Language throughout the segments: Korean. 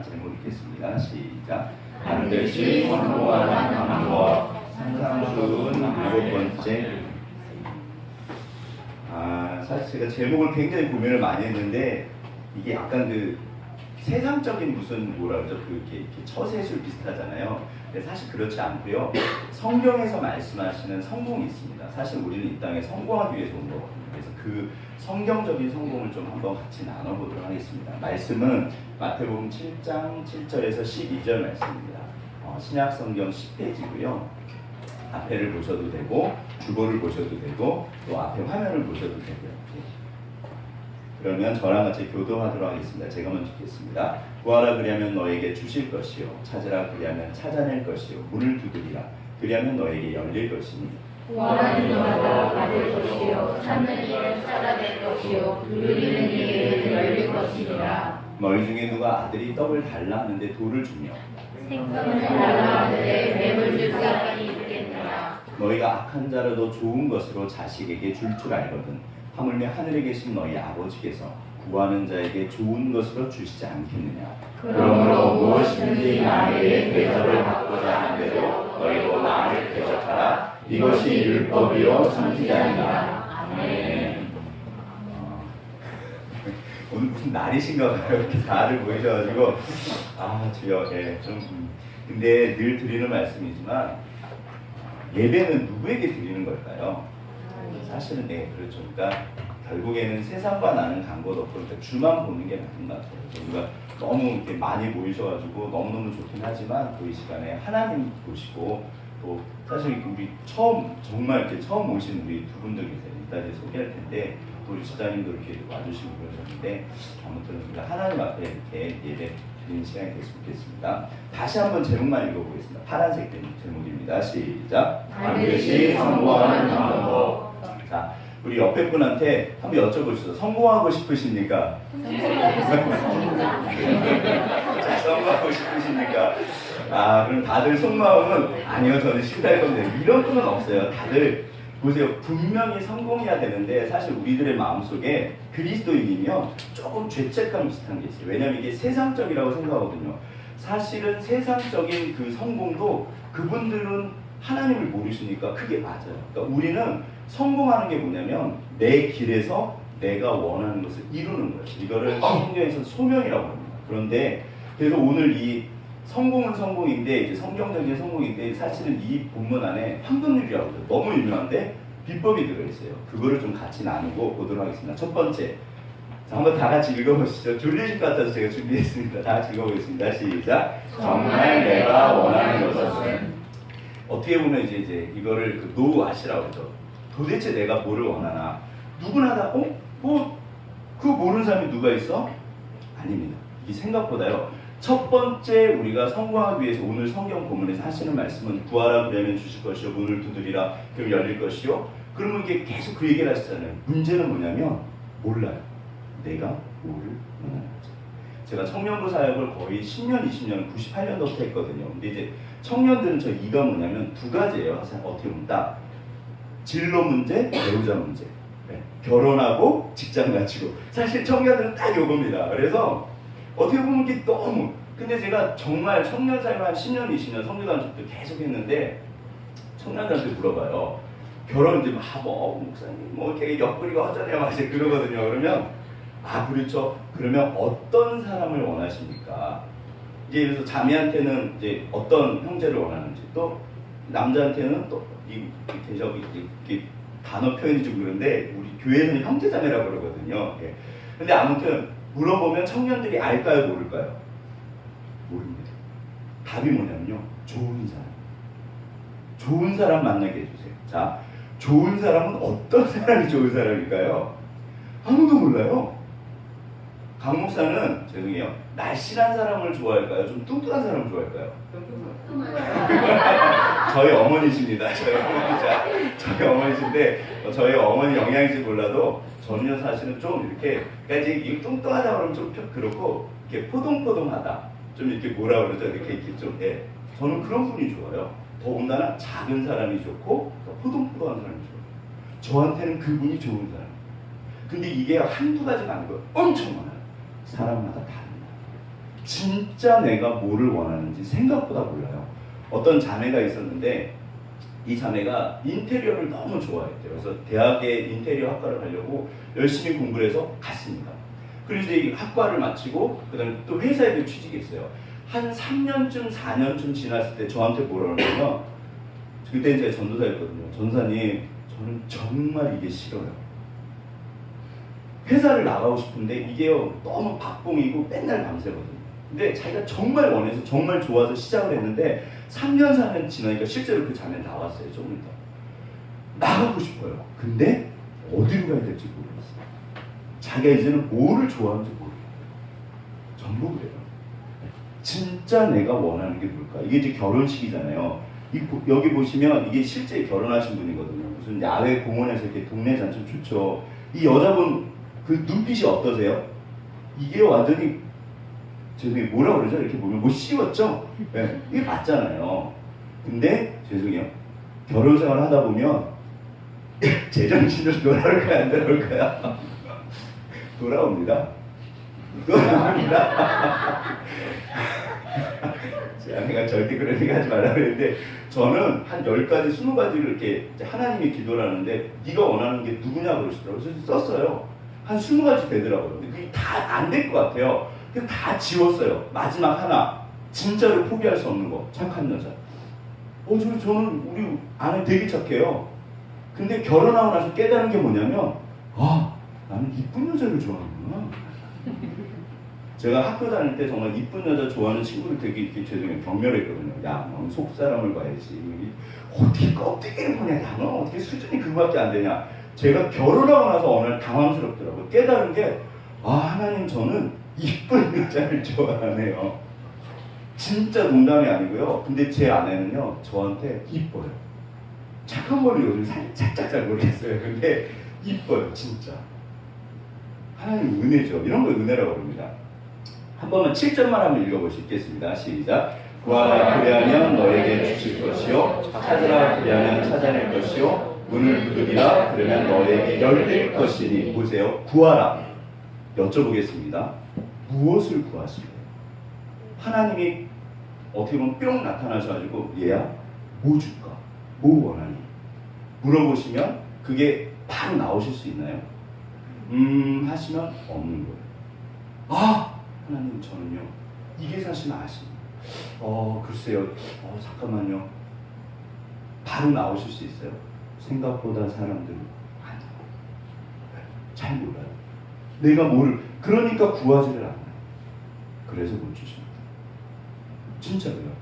제목 읽겠습니다. 시작. 반드시 성공하는 방법 상상수는 7번째. 사실 제가 제목을 굉장히 고민을 많이 했는데 이게 약간 그 세상적인 무슨 뭐라 그러죠? 이렇게 처세술 비슷하잖아요. 근데 사실 그렇지 않고요. 성경에서 말씀하시는 성공이 있습니다. 사실 우리는 이 땅에 성공하기 위해서 온 거거든요. 그래서 그 성경적인 성공을 좀 한번 같이 나눠보도록 하겠습니다. 말씀은 마태복음 7장 7절에서 12절 말씀입니다. 신약 성경 10페이지고요. 앞에를 보셔도 되고 주보를 보셔도 되고 또 앞에 화면을 보셔도 되고요. 그러면 저랑 같이 교도하도록 하겠습니다. 제가 먼저 읽겠습니다. 구하라 그리하면 너에게 주실 것이요 찾으라 그리하면 찾아낼 것이요 문을 두드리라 그리하면 너에게 열릴 것이니 구하는 이마다 받을 것이요 찾는 이를 찾아낼 것이요 두드리는 이에게 열릴 것이니라. 너희 중에 누가 아들이 떡을 달라 하는데 돌을 주며 생선을 달라 하는데 뱀을 줄 사람이 있겠느냐. 너희가 악한 자라도 좋은 것으로 자식에게 줄 줄 알거든 하물며 하늘에 계신 너희 아버지께서 구하는 자에게 좋은 것으로 주시지 않겠느냐. 그러므로 무엇이든지 나에게 대접을 받고자 하는 대로 너희도 나를 대접하라. 이것이 율법이요 선지자니라. 아멘. 오늘 무슨 날이신가 봐요. 이렇게 다들 모이셔가지고 주여 근데 늘 드리는 말씀이지만 예배는 누구에게 드리는 걸까요? 사실은 그렇죠. 그러니까 결국에는 세상과 나는 간것 없고 그러니까 주만 보는 게 맞는 것 같아요. 우리가 너무 이렇게 많이 모이셔가지고 너무너무 좋긴 하지만 또 이 시간에 하나님 보시고 또 사실 우리 정말 이렇게 처음 오신 우리 두 분들 계세요. 이따 이제 소개할 텐데 또 우리 지사님도 이렇게 와주시고 그러셨는데 아무튼 우리가 하나님 앞에 이렇게 예배 드리는 시간이 됐으면 좋겠습니다. 다시 한번 제목만 읽어보겠습니다. 파란색 제목입니다. 시작. 반드시 성공하는 방법. 자, 우리 옆에 분한테 한번 여쭤보시죠. 성공하고 싶으십니까? 성공하고 싶으십니까? 그럼 다들 속마음은 아니요, 저는 싫다할 건데 이런 분은 없어요. 다들 보세요. 분명히 성공해야 되는데 사실 우리들의 마음속에 그리스도인이면 조금 죄책감 비슷한 게 있어요. 왜냐하면 이게 세상적이라고 생각하거든요. 사실은 세상적인 그 성공도 그분들은 하나님을 모르시니까 그게 맞아요. 그러니까 우리는 성공하는 게 뭐냐면 내 길에서 내가 원하는 것을 이루는 거예요. 이거를 성경에서 소명이라고 합니다. 그런데 그래서 오늘 이 성공은 성공인데 이제 성경적인 성공인데 사실은 이 본문 안에 황금률이라고 해요. 너무 유명한데 비법이 들어있어요. 그거를 좀 같이 나누고 보도록 하겠습니다. 첫 번째, 자, 한번 다 같이 읽어보시죠. 졸리실 것 같아서 제가 준비했습니다. 다 같이 읽어보겠습니다. 시작. 정말 내가 원하는 것은 어떻게 보면 이제 이거를 그 노아시라고 하죠. 도대체 내가 뭐를 원하나? 누구나 다 그 모르는 사람이 누가 있어? 아닙니다. 이게 생각보다요. 첫 번째 우리가 성공하기 위해서 오늘 성경 본문에서 하시는 말씀은 구하라 그러면 주실 것이요 문을 두드리라 그럼 열릴 것이요. 그러면 이게 계속 그 얘기를 하시잖아요. 문제는 뭐냐면 몰라요. 내가 뭐를 원하는지. 제가 청년부 사역을 거의 10년, 20년, 98년도부터 했거든요. 근데 이제 청년들은 저 이가 뭐냐면 두 가지예요. 어떻게 보면 딱 진로 문제, 배우자 문제. 결혼하고 직장 가지고. 사실 청년들은 딱 요겁니다. 그래서 어떻게 보면 이게 너무 근데 제가 정말 청년 사역을 한 10년, 20년 성교단체도 계속 했는데 청년들한테 물어봐요. 결혼 이제 목사님 이렇게 옆구리가 허전해요 막 이제 그러거든요. 그러면 그렇죠. 그러면 어떤 사람을 원하십니까? 이제 그래서 자매한테는 이제 어떤 형제를 원하는지 또 남자한테는 또 이 단어 표현이 좀 그런데 우리 교회에서는 형제자매라고 그러거든요. 근데 아무튼 물어보면 청년들이 알까요? 모를까요? 모릅니다. 답이 뭐냐면요. 좋은 사람. 좋은 사람 만나게 해주세요. 자, 좋은 사람은 어떤 사람이 좋은 사람일까요? 아무도 몰라요. 강 목사는 죄송해요. 날씬한 사람을 좋아할까요? 좀 뚱뚱한 사람을 좋아할까요? 저희 어머니십니다. 저희 어머니신데 저희 어머니 영향인지 몰라도 저는요 사실은 좀 이렇게 그러니까 이제 뚱뚱하다 그러면 좀 그렇고 이렇게 포동포동하다 좀 이렇게 뭐라 그러죠 이렇게 좀 저는 그런 분이 좋아요. 더군다나 작은 사람이 좋고 포동포동한 사람이 좋아요. 저한테는 그분이 좋은 사람. 근데 이게 한두 가지가 아니고 엄청 많아요. 사람마다 다릅니다. 진짜 내가 뭐를 원하는지 생각보다 몰라요. 어떤 자매가 있었는데 이 자매가 인테리어를 너무 좋아했대요. 그래서 대학에 인테리어 학과를 가려고 열심히 공부를 해서 갔습니다. 그리고 이제 이 학과를 마치고 그다음에 또 회사에 취직했어요. 한 3년쯤 4년쯤 지났을 때 저한테 뭐라 그러냐면, 그때 제가 전도사였거든요. 전사님, 저는 정말 이게 싫어요. 회사를 나가고 싶은데 이게요 너무 박봉이고 맨날 밤새거든요. 근데 자기가 정말 원해서 정말 좋아서 시작을 했는데 3년 4년 지나니까 실제로 그 자매는 나왔어요. 조금 더 나가고 싶어요. 근데 어디로 가야 될지 모르겠어요. 자기가 이제는 뭐를 좋아하는지 모르겠어요. 전부 그래요. 진짜 내가 원하는 게 뭘까? 이게 이제 결혼식이잖아요. 여기 보시면 이게 실제 결혼하신 분이거든요. 무슨 야외 공원에서 이렇게 동네 잔치 좋죠. 이 여자분 그 눈빛이 어떠세요? 이게 완전히 죄송해요. 뭐라 그러죠? 이렇게 보면 뭐 씌웠죠? 네, 이게 맞잖아요. 근데 죄송해요. 결혼 생활 하다 보면 제정신으로 돌아올까요? 안 돌아올까요? 돌아옵니다. 돌아옵니다. 제 아내가 절대 그런 얘기 하지 말라 그랬는데 저는 한 10가지, 20가지를 이렇게 하나님이 기도를 하는데 네가 원하는 게 누구냐고 그러시더라고요. 그래서 썼어요. 한 20가지 되더라고요. 근데 그게 다 안 될 것 같아요. 그래서 다 지웠어요. 마지막 하나. 진짜로 포기할 수 없는 거. 착한 여자. 저는 우리 아내 되게 착해요. 근데 결혼하고 나서 깨달은 게 뭐냐면 나는 이쁜 여자를 좋아하는구나. 제가 학교 다닐 때 정말 이쁜 여자 좋아하는 친구들 되게 이렇게 죄송해요. 경멸했거든요. 야, 넌 속사람을 봐야지. 어떻게 껍데기를 보냐. 야, 너 어떻게 수준이 그거밖에 안 되냐. 제가 결혼하고 나서 어느 날 당황스럽더라고요. 깨달은 게 하나님 저는 이쁜 여자를 좋아하네요. 진짜 농담이 아니고요. 근데 제 아내는요 저한테 이뻐요. 착한 거를 요즘 살짝 잘 모르겠어요. 근데 이뻐요 진짜. 하나님 은혜죠. 이런 걸 은혜라고 합니다. 한 번만 7절만 한번 읽어보시겠습니다. 시작. 구하라 그리하면 너에게 주실 것이요 찾으라 그리하면 찾아낼 것이요 문을 두드리라 그러면 너에게 열릴 것이니. 보세요. 구하라. 여쭤보겠습니다. 무엇을 구하시래요? 하나님이 어떻게 보면 뿅 나타나셔가지고 얘야 뭐 줄까? 뭐 원하니? 물어보시면 그게 바로 나오실 수 있나요? 하시면 없는 거예요. 하나님 저는요 이게 사실 아십니다. 글쎄요. 잠깐만요. 바로 나오실 수 있어요? 생각보다 사람들은 안 나와요. 잘 몰라요. 내가 그러니까 구하지를 않아요. 그래서 못 주십니다. 진짜로요.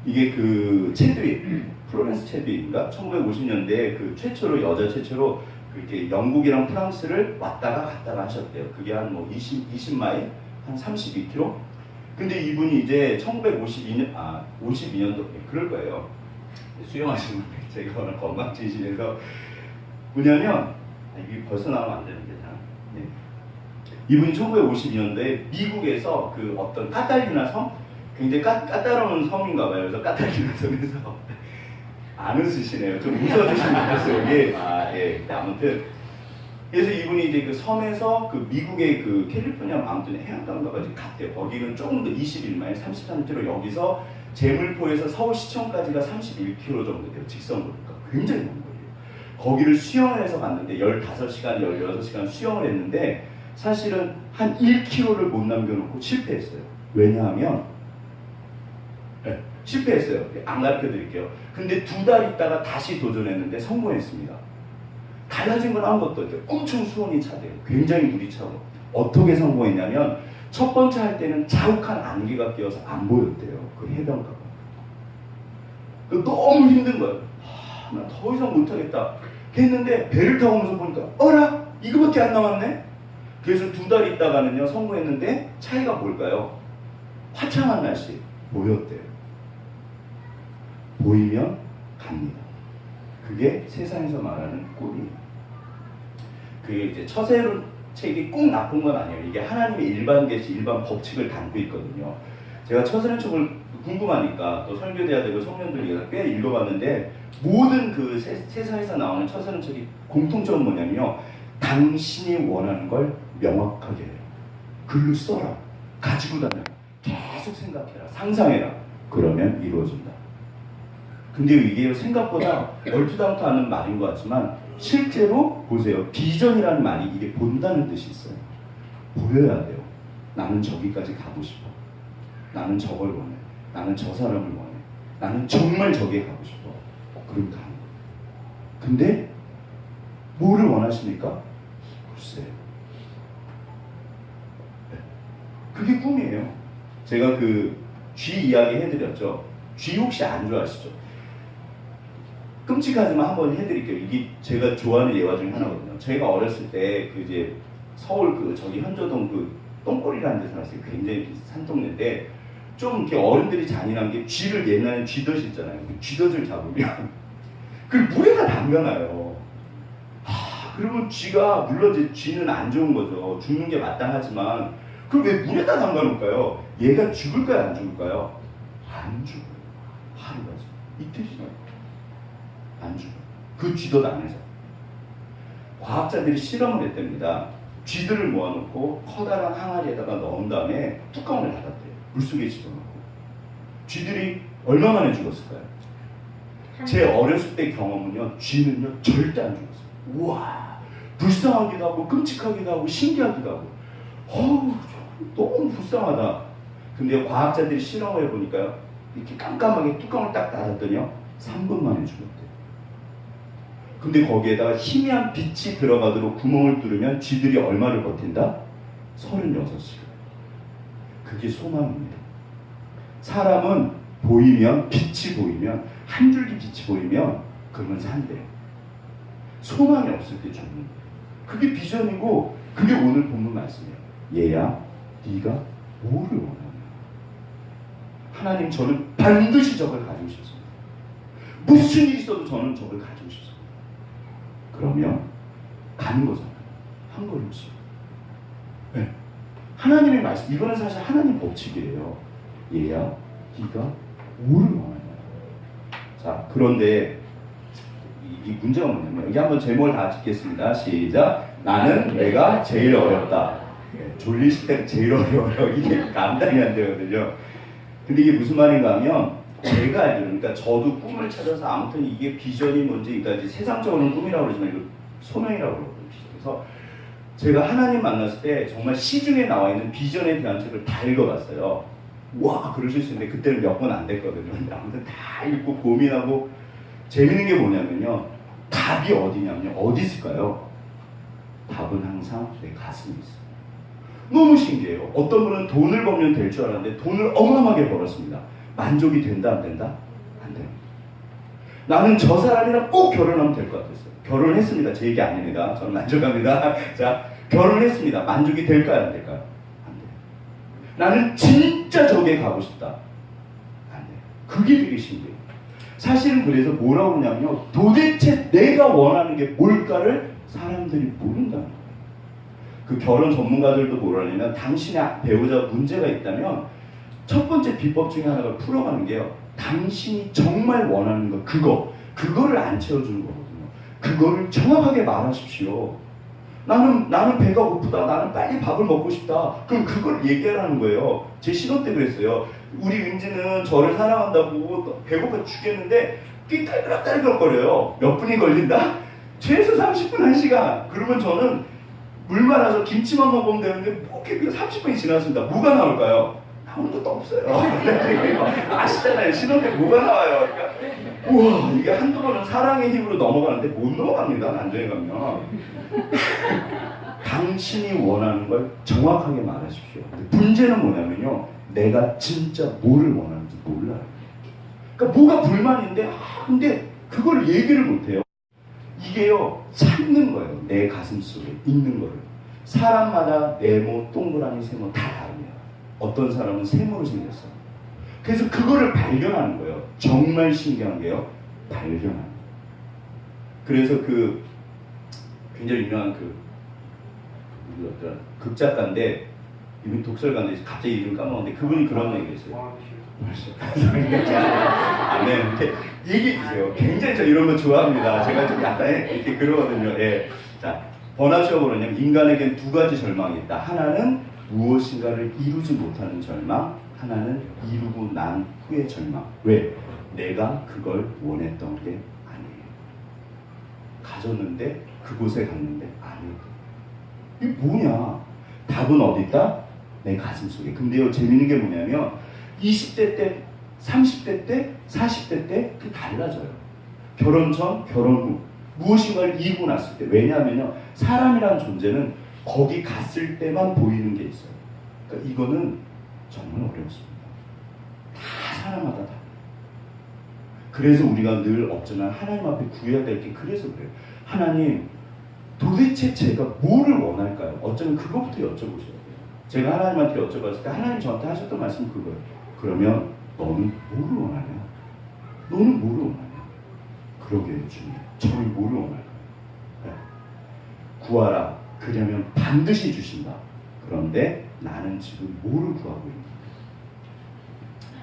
이게 그 체드윅, 플로렌스 체드윅인가? 1950년대에 그 여자 최초로 그렇게 영국이랑 프랑스를 왔다가 갔다가 하셨대요. 그게 한 20마일? 한 32km? 근데 이분이 이제 52년도, 그럴 거예요. 수영하시는 분들, 제가 오늘 건강지심에서 뭐냐면, 이게 벌써 나오면 안 되는데, 네. 이분이 1952년도에 미국에서 그 어떤 까탈리나 섬? 굉장히 까다로운 섬인가 봐요. 그래서 까탈리나 섬에서 안 웃으시네요. 좀 웃어주시면 좋겠어요. 예. 아무튼 그래서 이분이 이제 그 섬에서 그 미국의 그 캘리포니아 마운틴 해안가까지 갔대요. 거기는 조금 더 21마일 33km, 여기서 제물포에서 서울시청까지가 31km 정도 돼요. 직선으로. 그러니까 굉장히 먼 거예요. 거기를 수영을 해서 갔는데 15시간, 16시간 수영을 했는데 사실은 한 1km를 못 남겨놓고 실패했어요. 왜냐하면 실패했어요. 안 가르쳐 드릴게요. 근데 2달 있다가 다시 도전했는데 성공했습니다. 달라진 건 아무것도 없어요. 엄청 수온이 차대요. 굉장히 물이 차고. 어떻게 성공했냐면 첫 번째 할 때는 자욱한 안개가 끼어서 안 보였대요. 그 해변가가. 너무 힘든 거예요. 나 더 이상 못하겠다 했는데 배를 타고 오면서 보니까 어라? 이거밖에 안 남았네? 그래서 2달 있다가는요 성공했는데 차이가 뭘까요? 화창한 날씨 보였대요. 보이면 갑니다. 그게 세상에서 말하는 꿀이에요. 그게 이제 처세론 책이 꼭 나쁜 건 아니에요. 이게 하나님의 일반 계시, 일반 법칙을 담고 있거든요. 제가 처세론 책을 궁금하니까 또 설교돼야 되고 청년들이 꽤 읽어봤는데 모든 그 세상에서 나오는 처세론 책이 공통점은 뭐냐면요. 당신이 원하는 걸 명확하게 해요. 글로 써라. 가지고 다녀. 계속 생각해라. 상상해라. 그러면 이루어진다. 근데 이게 생각보다 얼토당토 않은 말인 것 같지만 실제로 보세요. 비전이라는 말이 이게 본다는 뜻이 있어요. 보여야 돼요. 나는 저기까지 가고 싶어. 나는 저걸 원해. 나는 저 사람을 원해. 나는 정말 저기에 가고 싶어. 그럼 가는 거예요. 근데 뭐를 원하십니까? 글쎄요. 네. 그게 꿈이에요. 제가 그 쥐 이야기 해드렸죠. 쥐 혹시 안 좋아하시죠? 끔찍하지만 한번 해드릴게요. 이게 제가 좋아하는 예화 중에 하나거든요. 제가 어렸을 때 그 이제 서울 그 저기 현조동 그 똥꼬리라는 데서 살았어요. 굉장히 산동네인데 좀 이렇게 어른들이 잔인한 게 쥐를 옛날에 쥐덫 있잖아요. 그 쥐덫을 잡으면 그 물에다 담가놔요. 그러면 쥐가 물론 이제 쥐는 안 좋은 거죠. 죽는 게 마땅하지만 그걸 왜 물에다 담가놓을까요? 얘가 죽을까요? 안 죽을까요? 안 죽어요. 하루가 이틀 지나요. 안 죽어요. 그 쥐덫 안에서. 과학자들이 실험을 했답니다. 쥐들을 모아놓고 커다란 항아리에다가 넣은 다음에 뚜껑을 닫았대요. 물속에 집어넣고. 쥐들이 얼마 만에 죽었을까요? 제 어렸을 때 경험은요, 쥐는요 절대 안 죽었어요. 우와, 불쌍하기도 하고 끔찍하기도 하고 신기하기도 하고 너무 불쌍하다. 근데 과학자들이 실험을 해보니까요, 이렇게 깜깜하게 뚜껑을 딱 닫았더니요 3분 만에 죽었대요. 근데 거기에다가 희미한 빛이 들어가도록 구멍을 뚫으면 쥐들이 얼마를 버틴다? 36시간. 그게 소망입니다. 사람은 보이면, 빛이 보이면, 한 줄기 빛이 보이면 그러면 산대요. 소망이 없을 때 죽는 거예요. 그게 비전이고 그게 오늘 본문 말씀이에요. 얘야, 네가 뭐를 원하냐? 하나님, 저는 반드시 저걸 가지고 싶습니다. 무슨 일이 있어도 저는 저걸 가지고 싶습니다. 그러면 가는 거잖아요. 한 걸음씩. 네. 하나님의 말씀, 이거는 사실 하나님 법칙이에요. 얘야, 네가 뭐를 원하냐? 자, 그런데 이 문제가 뭐냐면, 여기 한번 제목을 다 짓겠습니다. 시작. 나는 내가 제일 어렵다. 졸리실 때 제일 어려워요. 이게 감당이 안 되거든요. 근데 이게 무슨 말인가 하면, 제가 알기로, 그러니까 저도 꿈을 찾아서 아무튼 이게 비전이 뭔지, 그러니까 이제 세상적으로는 꿈이라고 그러지만 이거 소명이라고 그러거든요. 그래서 제가 하나님 만났을 때 정말 시중에 나와 있는 비전에 대한 책을 다 읽어봤어요. 와, 그러실 수 있는데 그때는 몇 권 안 됐거든요. 아무튼 다 읽고 고민하고. 재밌는 게 뭐냐면요, 답이 어디냐면요, 어디 있을까요? 답은 항상 내 가슴에 있어요. 너무 신기해요. 어떤 분은 돈을 벌면 될 줄 알았는데 돈을 어마어마하게 벌었습니다. 만족이 된다 안 된다? 안 됩니다. 나는 저 사람이랑 꼭 결혼하면 될 것 같았어요. 결혼을 했습니다. 제 얘기 아닙니다. 저는 만족합니다. 자, 결혼을 했습니다. 만족이 될까요 안 될까요? 안 돼요. 나는 진짜 저기에 가고 싶다. 안 돼요. 그게 되게 신기해요. 사실은 그래서 뭐라고 하냐면요, 도대체 내가 원하는 게 뭘까를 사람들이 모른다는 거예요. 그 결혼 전문가들도 뭐라냐면, 당신의 배우자 문제가 있다면 첫 번째 비법 중에 하나가 풀어가는 게요, 당신이 정말 원하는 거, 그거를 안 채워주는 거거든요. 그거를 정확하게 말하십시오. 나는 배가 고프다. 나는 빨리 밥을 먹고 싶다. 그럼 그걸 얘기하라는 거예요. 제 신혼 때 그랬어요. 우리 은지는 저를 사랑한다고 배고파 죽겠는데 삐딸그락딸그락거려요. 몇 분이 걸린다? 최소 30분, 1시간. 그러면 저는 물 말아서 김치만 먹으면 되는데 뭐 이렇게 30분이 지났습니다. 뭐가 나올까요? 나오는 것도 없어요. 아시잖아요. 신혼 때 뭐가 나와요. 그러니까 우와, 이게 한두 번은 사랑의 힘으로 넘어가는데 못 넘어갑니다. 난정에 가면. 당신이 원하는 걸 정확하게 말하십시오. 문제는 뭐냐면요, 내가 진짜 뭐를 원하는지 몰라요. 그러니까 뭐가 불만인데, 근데 그걸 얘기를 못해요. 이게요, 찾는 거예요. 내 가슴 속에 있는 거를. 사람마다 네모, 동그라미, 세모 다 다릅니다. 어떤 사람은 세모로 생겼어요. 그래서 그거를 발견하는 거예요. 정말 신기한 게요, 발견하는 거예요. 그래서 그 굉장히 유명한 극작가인데, 이분 독설가인데 갑자기 이름 까먹었는데, 그분이 그런 얘기를 했어요. 안 되는데 얘기해 주세요. 굉장히 저 이런 거 좋아합니다. 제가 좀 약간 이렇게 그러거든요. 예. 자, 버나시오가 그러냐면 인간에겐 두 가지 절망이 있다. 하나는 무엇인가를 이루지 못하는 절망, 하나는 이루고 난 후의 절망. 왜? 내가 그걸 원했던 게 아니에요. 가졌는데 그곳에 갔는데 아니에요. 이게 뭐냐? 답은 어디 있다? 내 가슴 속에. 근데요, 재밌는 게 뭐냐면 20대 때, 30대 때, 40대 때 그 달라져요. 결혼 전, 결혼 후 무엇인가를 이루고 났을 때. 왜냐하면요, 사람이란 존재는 거기 갔을 때만 보이는 게 있어요. 그러니까 이거는 정말 어렵습니다. 다 사람마다 다. 그래서 우리가 늘 없지만 하나님 앞에 구해야 될 게 그래서 그래요. 하나님, 도대체 제가 뭐를 원할까요? 어쩌면 그것부터 여쭤보셔야 돼요. 제가 하나님한테 여쭤봤을 때 하나님 저한테 하셨던 말씀은 그거예요. 그러면 너는 뭐를 원하냐? 너는 뭐를 원하냐? 그러게요, 주님. 저는 뭐를 원할까요? 네. 구하라. 그러면 반드시 주신다. 그런데 나는 지금 뭐를 구하고 있는가?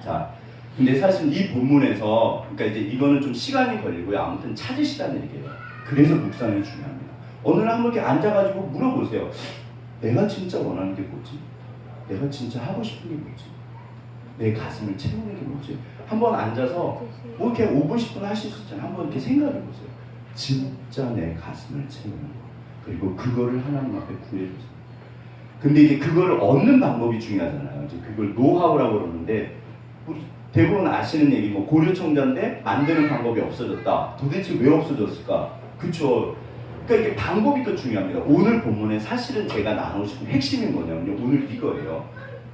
자, 근데 사실 이 본문에서, 그러니까 이제 이거는 좀 시간이 걸리고요. 아무튼 찾으시라는 얘기예요. 그래서 묵상이 중요합니다. 어느 날 한번 이렇게 앉아가지고 물어보세요. 내가 진짜 원하는 게 뭐지? 내가 진짜 하고 싶은 게 뭐지? 내 가슴을 채우는 게 뭐지? 한번 앉아서 뭐 이렇게 5분, 10분 하실 수 있잖아요. 한번 이렇게 생각해 보세요. 진짜 내 가슴을 채우는 거. 그리고 그거를 하나님 앞에 구해주세요. 근데 이제 그거를 얻는 방법이 중요하잖아요. 이제 그걸 노하우라고 그러는데, 우리 대부분 아시는 얘기, 뭐 고려청자인데 만드는 방법이 없어졌다. 도대체 왜 없어졌을까? 그쵸? 그러니까 이게 방법이 더 중요합니다. 오늘 본문에 사실은 제가 나누고 싶은 핵심이 뭐냐면요, 오늘 이거예요.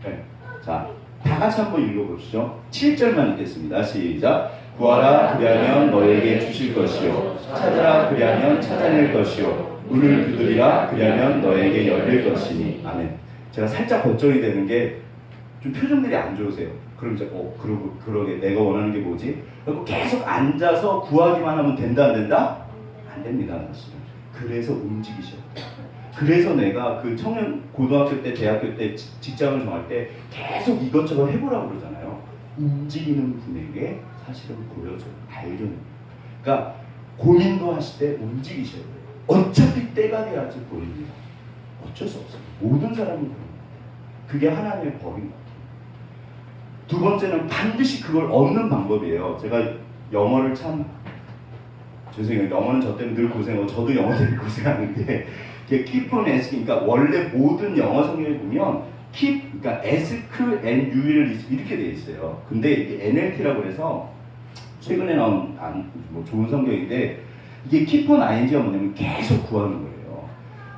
네. 자, 다 같이 한번 읽어보시죠. 7절만 읽겠습니다. 시작. 구하라 그리하면 너에게 주실 것이요, 찾아라 그리하면 찾아낼 것이요, 문을 두드리라 그리하면 너에게 열릴 것이니. 아멘. 제가 살짝 걱정이 되는 게 좀 표정들이 안 좋으세요. 그럼 이제 그러게 내가 원하는 게 뭐지? 그리고 계속 앉아서 구하기만 하면 된다 안 된다? 안 됩니다, 사실은. 그래서 움직이셔야 돼요. 그래서 내가 그 청년 고등학교 때, 대학교 때 직장을 정할 때 계속 이것저것 해보라고 그러잖아요. 움직이는 분에게 사실은 보여줘요. 발견해요. 그러니까 고민도 하실 때 움직이셔야 돼요. 어차피 때가 돼야지 보입니다. 어쩔 수 없어요. 모든 사람이 그런 거예요. 그게 하나님의 법인 것 같아요. 두 번째는 반드시 그걸 얻는 방법이에요. 제가 영어를 참, 죄송해요. 영어는 저 때문에 늘 고생하고 저도 영어 때문에 고생하는데, keep on asking, 그러니까 원래 모든 영어 성경에 보면 keep, 그러니까 ask and you will 이렇게 돼 있어요. 근데 이게 NLT라고 해서 최근에 나온 뭐 좋은 성경인데, 이게 keep on ing가 뭐냐면 계속 구하는 거예요.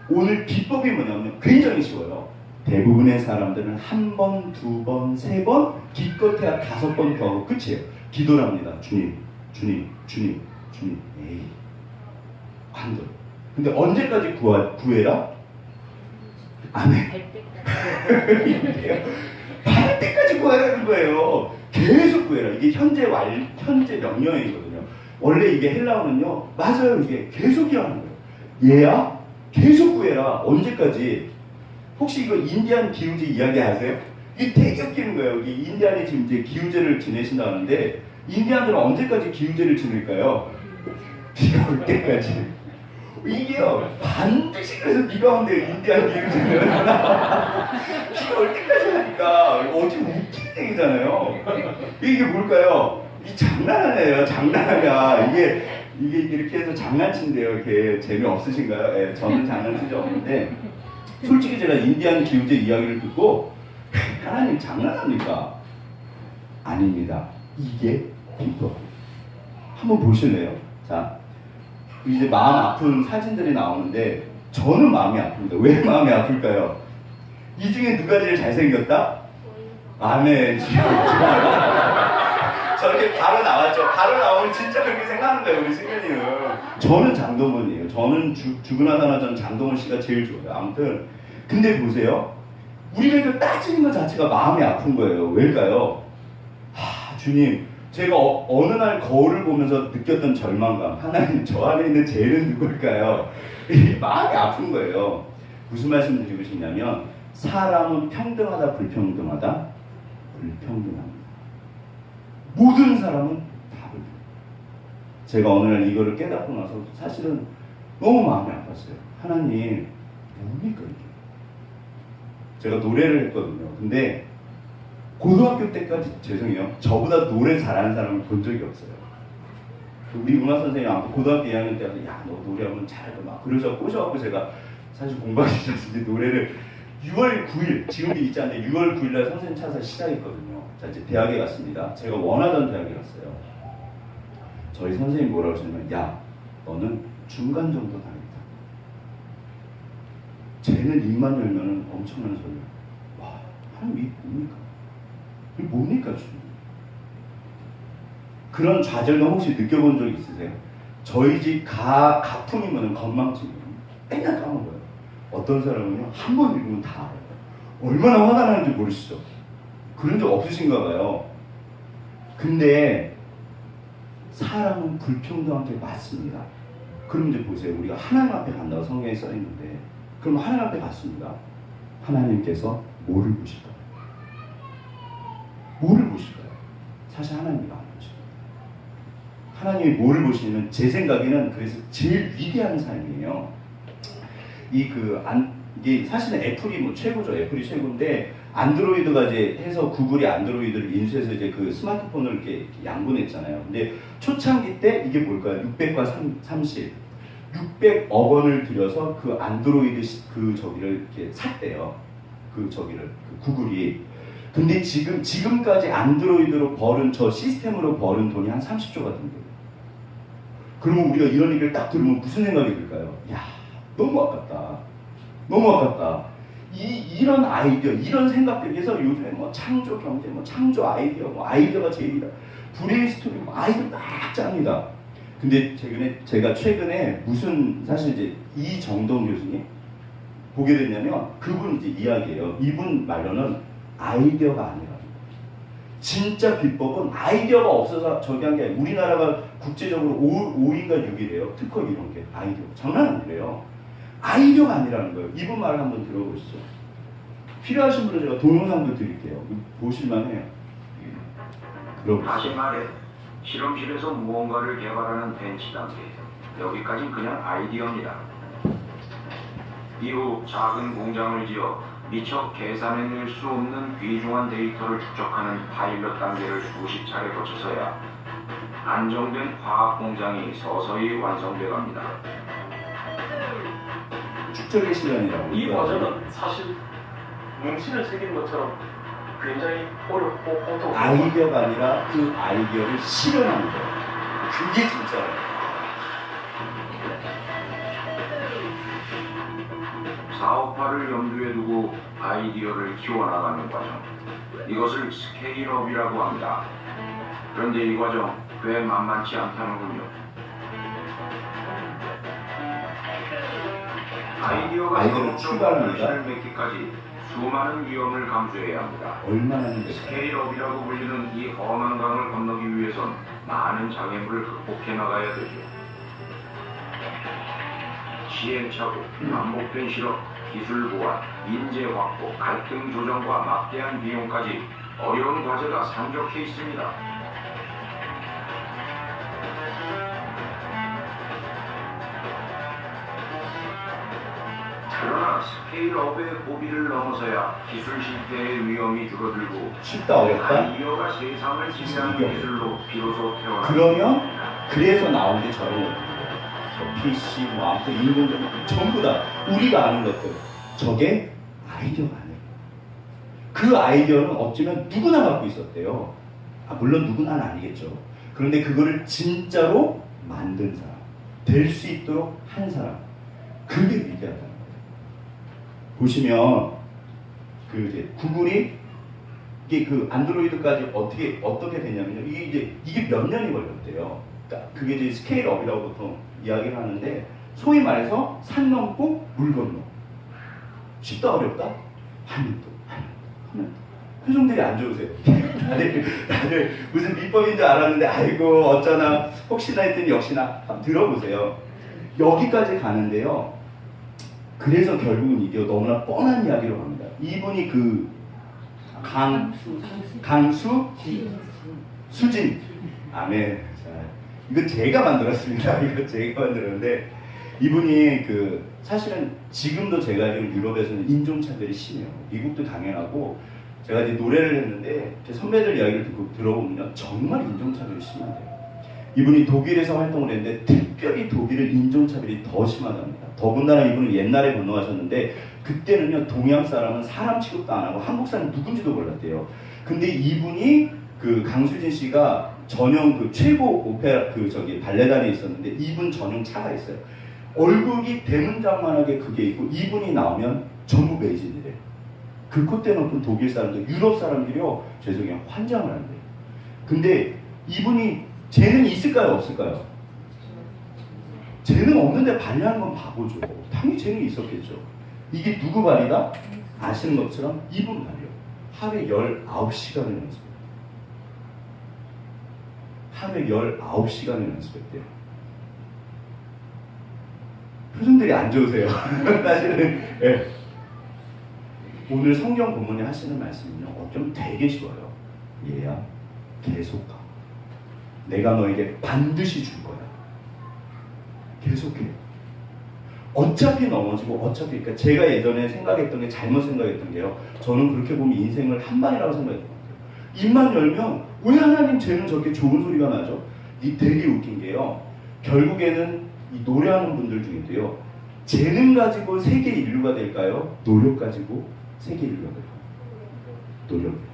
오늘 비법이 뭐냐면 굉장히 쉬워요. 대부분의 사람들은 한 번, 두 번, 세 번, 기껏해야 5번 구하고 끝이에요. 기도를 합니다. 주님, 주님, 주님, 주님. 에이, 관둬. 근데 언제까지 구해라? 아멘. 받을 때까지 구하라는 거예요. 계속 구해라. 이게 현재 명령이거든요. 원래 이게 헬라어는요, 맞아요. 이게 계속이야 하는 거예요. 얘야, 계속 구해라. 언제까지? 혹시 이거 인디안 기우제 이야기 아세요? 이게 되게 웃기는 거예요. 이 인디안이 지금 이제 기우제를 지내신다는데, 인디안들은 언제까지 기우제를 지낼까요? 비가 올 때까지. 이게요, 반드시 그래서 비가 온대요, 인디안 기우제는. 비가 올 때까지 하니까, 어떻게 웃기는 얘기잖아요. 이게 뭘까요? 이 장난하네요, 장난하냐. 이게 이렇게 해서 장난친대요. 이렇게 재미없으신가요? 네, 저는 장난치지 없는데, 솔직히 제가 인디안 기우제 이야기를 듣고 하나님 장난합니까? 아닙니다. 이게 비법. 한번 보실래요? 자, 이제 마음 아픈 사진들이 나오는데 저는 마음이 아픕니다. 왜 마음이 아플까요? 이 중에 누가 제일 잘생겼다? 아멘. 저렇게 바로 나왔죠. 바로 나오면 진짜 그렇게 생각하는 거예요, 우리 승현이는. 저는 장동건이에요. 저는 죽으나 사나 저는 장동건 씨가 제일 좋아요. 아무튼 근데 보세요. 우리가 이거 따지는 것 자체가 마음이 아픈 거예요. 왜일까요? 주님, 제가 어느 날 거울을 보면서 느꼈던 절망감. 하나님, 저 안에 있는 죄는 누굴까요? 마음이 아픈 거예요. 무슨 말씀 드리고 싶냐면, 사람은 평등하다, 불평등하다? 불평등합니다. 모든 사람은 다 불평. 제가 어느 날 이거를 깨닫고 나서 사실은 너무 마음이 아팠어요. 하나님 뭡니까 이게? 제가 노래를 했거든요. 근데 고등학교 때까지 죄송해요. 저보다 노래 잘하는 사람을 본 적이 없어요. 우리 문화 선생님 아무튼 고등학교 2학년 때 와서 야, 너 노래하면 잘할 거 막 그러셔 꼬셔갖고 제가 사실 공부하기 싫었는데 노래를 6월 9일 지금도 있지 않는데 6월 9일 날 선생님 찾아서 시작했거든요. 자 이제 대학에 갔습니다. 제가 원하던 대학에 갔어요. 저희 선생님이 뭐라고 하시냐면 야 너는 중간 정도 다녔다. 쟤는 입만 열면은 엄청난 소리야. 와 하나님 이게 뭡니까? 이게 뭡니까 주님? 그런 좌절감 혹시 느껴본 적 있으세요? 저희 집 가품이면 건망증이에요. 맨날 까먹어요. 어떤 사람은요 한 번 읽으면 다 알아요. 얼마나 화가 나는지 모르시죠? 그런 적 없으신가 봐요. 근데 사람은 불평등한 게 맞습니다. 그럼 이제 보세요. 우리가 하나님 앞에 간다고 성경에 써 있는데 그럼 하나님 앞에 갔습니다. 하나님께서 뭐를 보실까요? 뭐를 보실까요? 사실 하나님이 안 보십니다. 하나님이 뭐를 보시냐면 제 생각에는 그래서 제일 위대한 삶이에요. 이게 사실은 애플이 뭐 최고죠. 애플이 최고인데 안드로이드가 이제 해서 구글이 안드로이드를 인수해서 이제 그 스마트폰을 이렇게 양분했잖아요. 근데 초창기 때 이게 뭘까요? 600과 30, 600억 원을 들여서 그 안드로이드 그 저기를 이렇게 샀대요. 그 구글이. 근데 지금까지 안드로이드로 벌은 저 시스템으로 벌은 돈이 한 30조가 된대요. 그러면 우리가 이런 얘기를 딱 들으면 무슨 생각이 들까요? 야, 너무 아깝다. 너무 아깝다. 이런 아이디어, 이런 생각들이 해서 요즘에 뭐 창조 경제, 뭐 창조 아이디어, 뭐 아이디어가 제일이다. 브레인스토밍, 뭐 아이디어 막 짭니다. 근데 제가 최근에 사실 이제 이정동 교수님 보게 됐냐면 그분 이제 이야기예요. 이분 말로는 아이디어가 아니라 진짜 비법은 아이디어가 없어서 저기 한 게 아니라 우리나라가 국제적으로 5위인가 6위래요. 특허 이런 게 아이디어. 장난 아니래요. 아이디어가 아니라는 거예요. 이분 말을 한번 들어보시죠. 필요하신 분은 제가 동영상도 드릴게요. 보실만해요. 다시 말해, 실험실에서 무언가를 개발하는 벤치 단계. 여기까진 그냥 아이디어입니다. 이후 작은 공장을 지어 미처 계산해낼 수 없는 귀중한 데이터를 축적하는 파일럿 단계를 수십 차례 거쳐서야 안정된 화학 공장이 서서히 완성돼 갑니다. 축적의 시간이라고. 이 과정은 사실 뭉치를 새기는 것처럼 굉장히 어렵고 고통스러워. 아이디어가 아니라 그 아이디어를 실현하는 거예요. 그게 진짜예요. 사업화를 염두에 두고 아이디어를 키워나가는 과정. 이것을 스케일업이라고 합니다. 그런데 이 과정 꽤 만만치 않다는군요. 아이디어가 아이디어를 출발합니다. 실을 맺기까지 수많은 위험을 감수해야 합니다. 얼마나 힘들까요? 스케일업이라고 불리는 이 험한 강을 건너기 위해선 많은 장애물을 극복해 나가야 되죠. 시행착오, 반복된 실험, 기술 보완, 인재 확보, 갈등 조정과 막대한 비용까지 어려운 과제가 산적해 있습니다. 그러나 스케일업의 고비를 넘어서야 기술 실패의 위험이 줄어들고 쉽다 어렵다? 아이디어가 세상을 지배하는 기술로 비로소 태어납니다. 그러면 그래서 나온 게 저런 것들이에요. 저 PC 뭐 아무튼 인공지능 전부 다 우리가 아는 것들. 저게 아이디어가 아니에요. 그 아이디어는 어쩌면 누구나 갖고 있었대요. 물론 누구나는 아니겠죠. 그런데 그거를 진짜로 만든 사람, 될 수 있도록 한 사람, 그게 위대하다는 거예요. 보시면 그 이제 구글이 이게 그 안드로이드까지 어떻게 되냐면요. 이게 몇 년이 걸렸대요. 그러니까 그게 이제 스케일업이라고 보통 이야기를 하는데 소위 말해서 산 넘고 물 건너. 쉽다 어렵다? 하면 표정들이 안 좋으세요. 다들 무슨 비법인 줄 알았는데 아이고 어쩌나 혹시나 했더니 역시나 한번 들어보세요. 여기까지 가는데요. 그래서 결국은 이게 너무나 뻔한 이야기로 갑니다. 이분이 그 수진. 아멘. 자, 이거 제가 만들었습니다. 이거 제가 만들었는데 이분이 그 사실은 지금도 제가 알기로 유럽에서는 인종차별이 심해요. 미국도 당연하고 제가 이제 노래를 했는데 선배들 이야기를 듣고 들어보면 정말 인종차별이 심한데요. 이분이 독일에서 활동을 했는데 특별히 독일은 인종차별이 더 심하답니다. 더군다나 이분은 옛날에 건너가셨는데 그때는요 동양 사람은 사람 취급도 안 하고 한국 사람이 누군지도 몰랐대요. 근데 이분이 그 강수진 씨가 전용 그 최고 오페라 그 저기 발레단에 있었는데 이분 전용 차가 있어요. 얼굴이 대문짝만하게 그게 있고 이분이 나오면 전부 매진이래. 그 콧대 높은 독일 사람들, 유럽 사람들이요 죄송해요 환장을 한대요. 근데 이분이 재능이 있을까요 없을까요? 재능 없는데 발레하는 건 바보죠. 당연히 재능이 있었겠죠. 이게 누구 발이다? 아시는 것처럼 이분 발이요. 하루에 19시간을 연습해요. 하루에 19시간을 연습했대요. 표정들이 안 좋으세요. 사실은 네. 오늘 성경 본문에 하시는 말씀은요 어쩜 되게 쉬워요. 얘야 계속가. 내가 너에게 반드시 줄 거야. 계속해. 어차피 넘어지고 어차피 그러니까 제가 예전에 생각했던 게 잘못 생각했던 게요. 저는 그렇게 보면 인생을 한 방이라고 생각했던 것 같아요. 입만 열면 왜 하나님 쟤는 저렇게 좋은 소리가 나죠? 이 되게 웃긴 게요. 결국에는 이 노래하는 분들 중에도요. 재능 가지고 세계 인류가 될까요? 노력 가지고 세계 인류가 될까요? 노력이에요.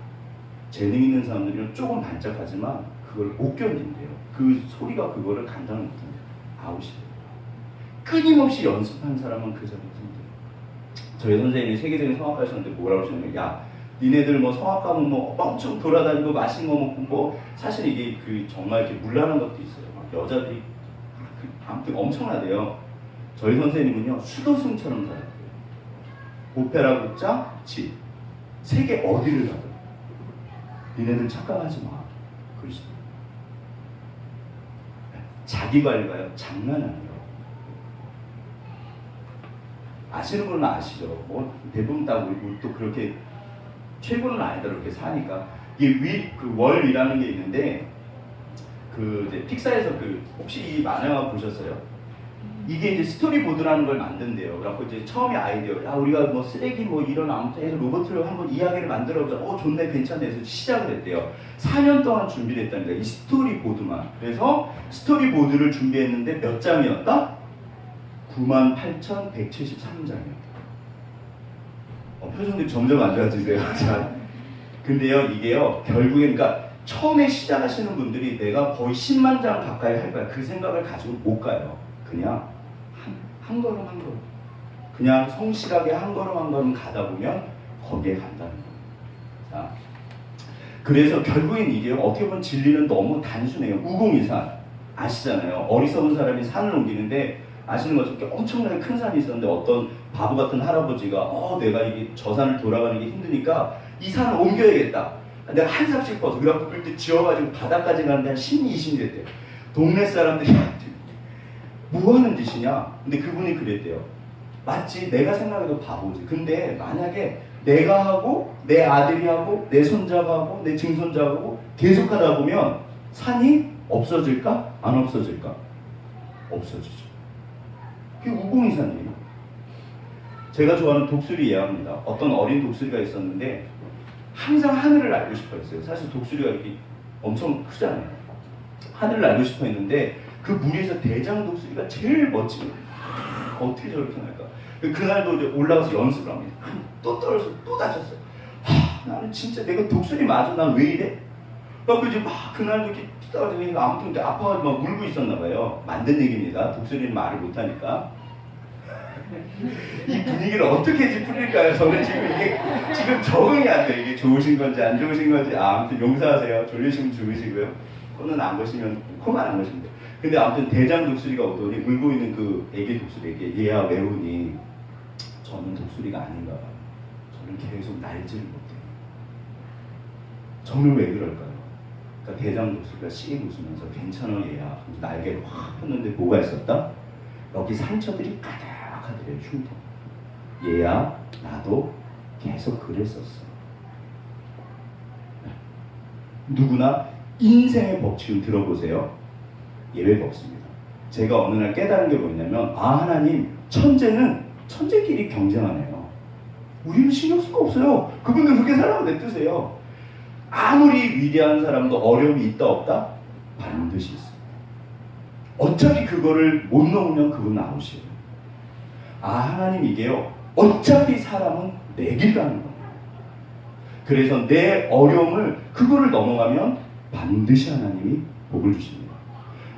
재능 있는 사람들은 조금 반짝하지만 그걸 못 견딘대요. 그 소리가 그거를 감당을 못합니다. 아웃이에요. 끊임없이 연습한 사람은 그 자리에 힘들어요. 저희 선생님이 세계적인 성악가셨는데 뭐라고 하셨냐면 야 니네들 뭐 성악 가면 뭐 엄청 돌아다니고 맛있는 거 먹고 뭐 사실 이게 그 정말 이렇게 물란한 것도 있어요. 막 여자들이 아무튼 엄청나대요. 저희 선생님은요 수도승처럼 살았대요. 오페라 극장, 집, 세계 어디를 가든 니네들 착각하지 마. 그러시더라고요. 자기 관리가요 장난 아니에요. 아시는 분은 아시죠. 뭐 대부분 다 우리 또 그렇게 최고는 아니다 그렇게 사니까 이게 그 월이라는 게 있는데 그 이제 픽사에서 그 혹시 이 만화 보셨어요? 이게 이제 스토리보드라는 걸 만든대요. 그래갖고 이제 처음에 아이디어, 야 우리가 뭐 쓰레기 뭐 이런 아무튼 해서 로봇을 한번 이야기를 만들어보자. 좋네 괜찮네 해서 시작을 했대요. 4년 동안 준비를 했답니다. 이 스토리보드만. 그래서 스토리보드를 준비했는데 몇 장이었다? 98,173장이었다. 표정들이 점점 안 좋아지세요. 자, 근데요 이게요 결국엔 그러니까 처음에 시작하시는 분들이 내가 거의 10만 장 가까이 할 거야 그 생각을 가지고 못 가요. 그냥 한 걸음 한 걸음 그냥 성실하게 한 걸음 한 걸음 가다 보면 거기에 간다는 거예요. 자, 그래서 결국엔 이게요 어떻게 보면 진리는 너무 단순해요. 우공이산 아시잖아요. 어리석은 사람이 산을 옮기는데 아시는 것처럼 엄청나게 큰 산이 있었는데 어떤 바보 같은 할아버지가 내가 이게 저 산을 돌아가는 게 힘드니까 이 산을 옮겨야겠다. 내가 한 삽씩 벗어 그래갖고 그때 지어가지고 바닥까지 가는데 한 10년, 20년 됐대요. 동네 사람들이 뭐 하는 짓이냐? 근데 그분이 그랬대요. 맞지? 내가 생각해도 바보지. 근데 만약에 내가 하고 내 아들이 하고 내 손자가 하고 내 증손자가 하고 계속 하다 보면 산이 없어질까? 안 없어질까? 없어지죠. 그게 우공이산이에요. 제가 좋아하는 독수리 예화입니다. 어떤 어린 독수리가 있었는데 항상 하늘을 날고 싶어 했어요. 사실 독수리가 이렇게 엄청 크잖아요. 하늘을 날고 싶어 했는데 그 무리에서 대장 독수리가 제일 멋지고 어떻게 저렇게 날까? 그날도 이제 올라가서 연습을 합니다. 또 떨어져서 또 다쳤어요. 나는 진짜 내가 독수리 맞아? 난 왜 이래? 그래서 이제 막 그날도 이렇게 뛰다가 아무튼 아파가지고 막 울고 있었나 봐요. 만든 얘기입니다. 독수리는 말을 못하니까. 이 분위기를 어떻게 풀릴까요? 저는 지금 적응이 안 돼요. 이게 좋으신 건지 안 좋으신 건지. 아무튼 용서하세요. 졸리시면 주무시고요. 코는 안 보시면 코만 안 보시면 돼요. 근데 아무튼 대장 독수리가 오더니 울고 있는 그 애기 독수리에게 얘야 왜 우니? 저는 독수리가 아닌가 봐요. 저는 계속 날지를 못해요. 저는 왜 그럴까요? 그러니까 대장 독수리가 씩 웃으면서 괜찮아 얘야. 날개를 확 폈는데 뭐가 있었다? 여기 상처들이 가득하더래요. 흉터. 얘야 나도 계속 그랬었어. 누구나 인생의 법칙을 들어보세요. 예외가 없습니다. 제가 어느 날 깨달은 게 뭐냐면, 아, 하나님, 천재는 천재끼리 경쟁하네요. 우리는 신경 쓸 거 없어요. 그분들 그렇게 살아면 냅두세요. 아무리 위대한 사람도 어려움이 있다 없다? 반드시 있어요. 어차피 그거를 못 넘으면 그분 아웃이에요. 아, 하나님 이게요, 어차피 사람은 내 길 가는 거예요. 그래서 내 어려움을, 그거를 넘어가면 반드시 하나님이 복을 주십니다.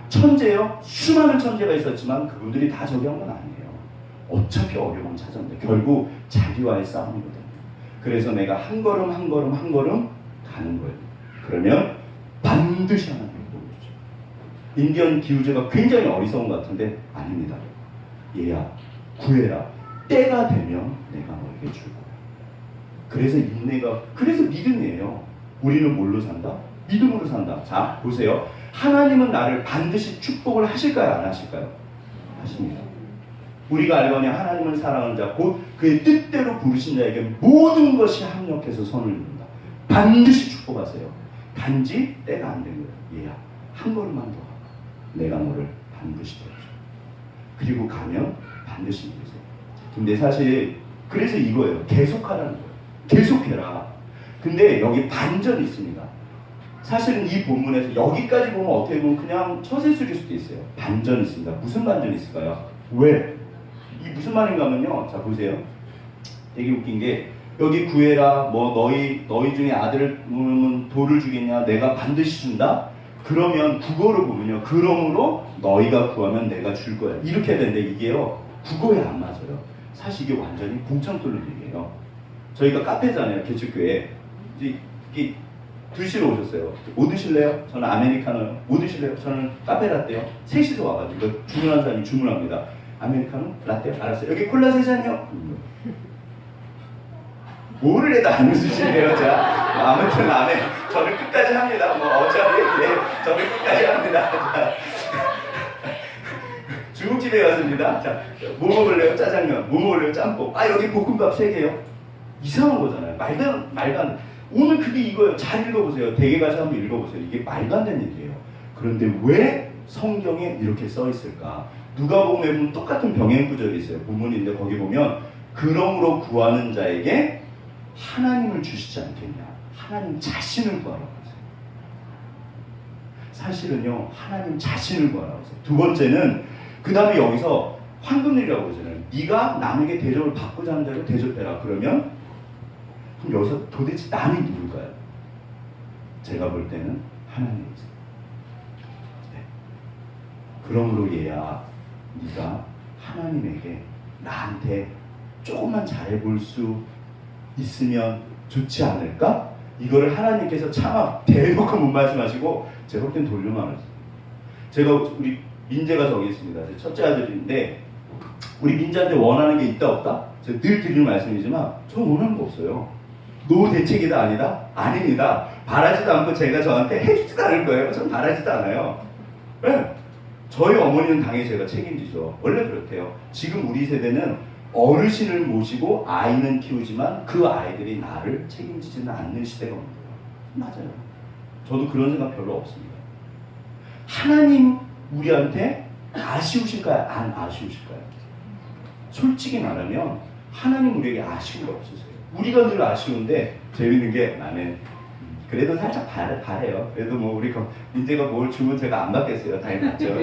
천재요? 수많은 천재가 있었지만 그분들이 다 저기 한 건 아니에요. 어차피 어려움을 찾았는데 결국 자기와의 싸움이거든요. 그래서 내가 한 걸음 한 걸음 한 걸음 가는 거예요. 그러면 반드시 하나님이 복을 주죠. 인디언 기우제가 굉장히 어리석은 것 같은데 아닙니다. 얘야, 구해라. 때가 되면 내가 너에게 줄 거야. 그래서 인내가, 그래서 믿음이에요. 우리는 뭘로 산다? 믿음으로 산다. 자, 보세요. 하나님은 나를 반드시 축복을 하실까요? 안 하실까요? 하십니다. 우리가 알거니 하나님을 사랑하는 자, 곧 그의 뜻대로 부르신 자에게 모든 것이 합력해서 선을 이룬다. 반드시 축복하세요. 단지 때가 안 된 거예요. 얘야, 한 걸음만 더 가봐. 내가 너를 반드시 도와줘. 그리고 가면 반드시 이루세요. 근데 사실 그래서 이거예요. 계속하라는 거예요. 계속해라. 근데 여기 반전이 있습니다. 사실은 이 본문에서 여기까지 보면 어떻게 보면 그냥 처세술일 수도 있어요. 반전이 있습니다. 무슨 반전이 있을까요? 왜? 이 무슨 말인가 하면요. 자, 보세요. 되게 웃긴 게, 여기 구해라, 뭐 너희 중에 아들을 물으면 돌을 주겠냐, 내가 반드시 준다. 그러면 국어를 보면요, 그러므로 너희가 구하면 내가 줄 거야, 이렇게 해야 되는데 이게요, 국어에 안 맞아요. 사실 이게 완전히 공창 뚫는 얘기예요. 저희가 카페잖아요, 개척교회. 이게 드시러 오셨어요. 뭐 드실래요? 저는 아메리카노요. 뭐 드실래요? 저는 카페라떼요. 셋이서 와가지고 주문한 사람이 주문합니다. 아메리카노? 라떼요? 알았어요. 여기 콜라 3잔이요? 뭐를 해도 안 웃으시네요. 자, 아무튼 안 해. 저는 끝까지 합니다. 뭐 어차피 저는 끝까지 합니다. 자, 중국집에 갔습니다. 자, 뭐 먹을래요? 짜장면. 뭐 먹을래요? 짬뽕. 아, 여기 볶음밥 3개요. 이상한 거잖아요. 말도 안 돼. 오늘 그게 이거예요. 잘 읽어보세요. 댁에 가서 한번 읽어보세요. 이게 말도 안 되는 얘기예요. 그런데 왜 성경에 이렇게 써 있을까? 누가복음에 보면 똑같은 병행 구절이 있어요. 본문인데 거기 보면 그러므로 구하는 자에게 하나님을 주시지 않겠냐. 하나님 자신을 구하라고 했어요. 사실은요, 하나님 자신을 구하라고 했어요. 두 번째는 그 다음에 여기서 황금률이라고 그러잖아요. 네가 남에게 대접을 받고자 하는 대로 대접해라. 그러면 그럼 여기서 도대체 남이 누굴까요? 제가 볼 때는 하나님이세요. 네. 그러므로 얘야, 네가 하나님에게 나한테 조금만 잘해볼 수 있으면 좋지 않을까? 이거를 하나님께서 차마 대놓고 못 말씀하시고 제가 볼 땐 돌려 말했어요. 제가 우리 민재가 저기 있습니다. 제 첫째 아들인데 우리 민재한테 원하는 게 있다 없다? 제가 늘 드리는 말씀이지만 저 원하는 거 없어요. 노 대책이다 아니다? 아닙니다. 바라지도 않고 제가 저한테 해주지도 않을 거예요. 전 바라지도 않아요. 네. 저희 어머니는 당연히 제가 책임지죠. 원래 그렇대요. 지금 우리 세대는 어르신을 모시고 아이는 키우지만 그 아이들이 나를 책임지지는 않는 시대가 온 거예요. 맞아요. 저도 그런 생각 별로 없습니다. 하나님 우리한테 아쉬우실까요? 안 아쉬우실까요? 솔직히 말하면 하나님 우리에게 아쉬운 거 없으세요. 우리가 늘 아쉬운데 재밌는 게 나는 그래도 살짝 바래요. 그래도 뭐 우리 민재가 뭘 주면 제가 안 받겠어요. 당연히 받죠.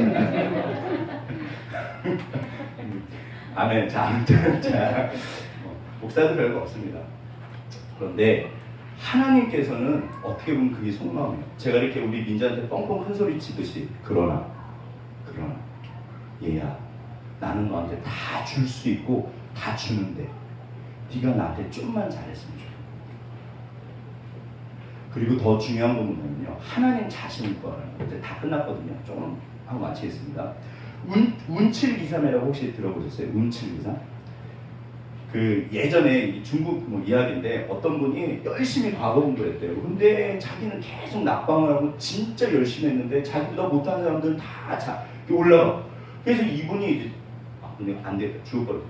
아멘. 자, 아무튼 자, 목사도 별거 없습니다. 그런데 하나님께서는 어떻게 보면 그게 속마음이에요. 제가 이렇게 우리 민재한테 뻥뻥 큰 소리 치듯이 그러나 얘야, 나는 너한테 다 줄 수 있고 다 주는데 네가 나한테 좀만 잘했으면 좋겠다. 그리고 더 중요한 건 뭐냐면요, 하나님 자신을 구하라는 거예요. 이제 다 끝났거든요. 조금 하고 마치겠습니다. 운칠기삼이라고 혹시 들어보셨어요? 운칠기삼? 그 예전에 중국 뭐 이야기인데 어떤 분이 열심히 과거 공부했대요. 근데 자기는 계속 낙방을 하고 진짜 열심히 했는데 자기보다 못하는 사람들은 다 올라가. 그래서 이분이 이제 그냥 안 되겠다, 죽을 거예요.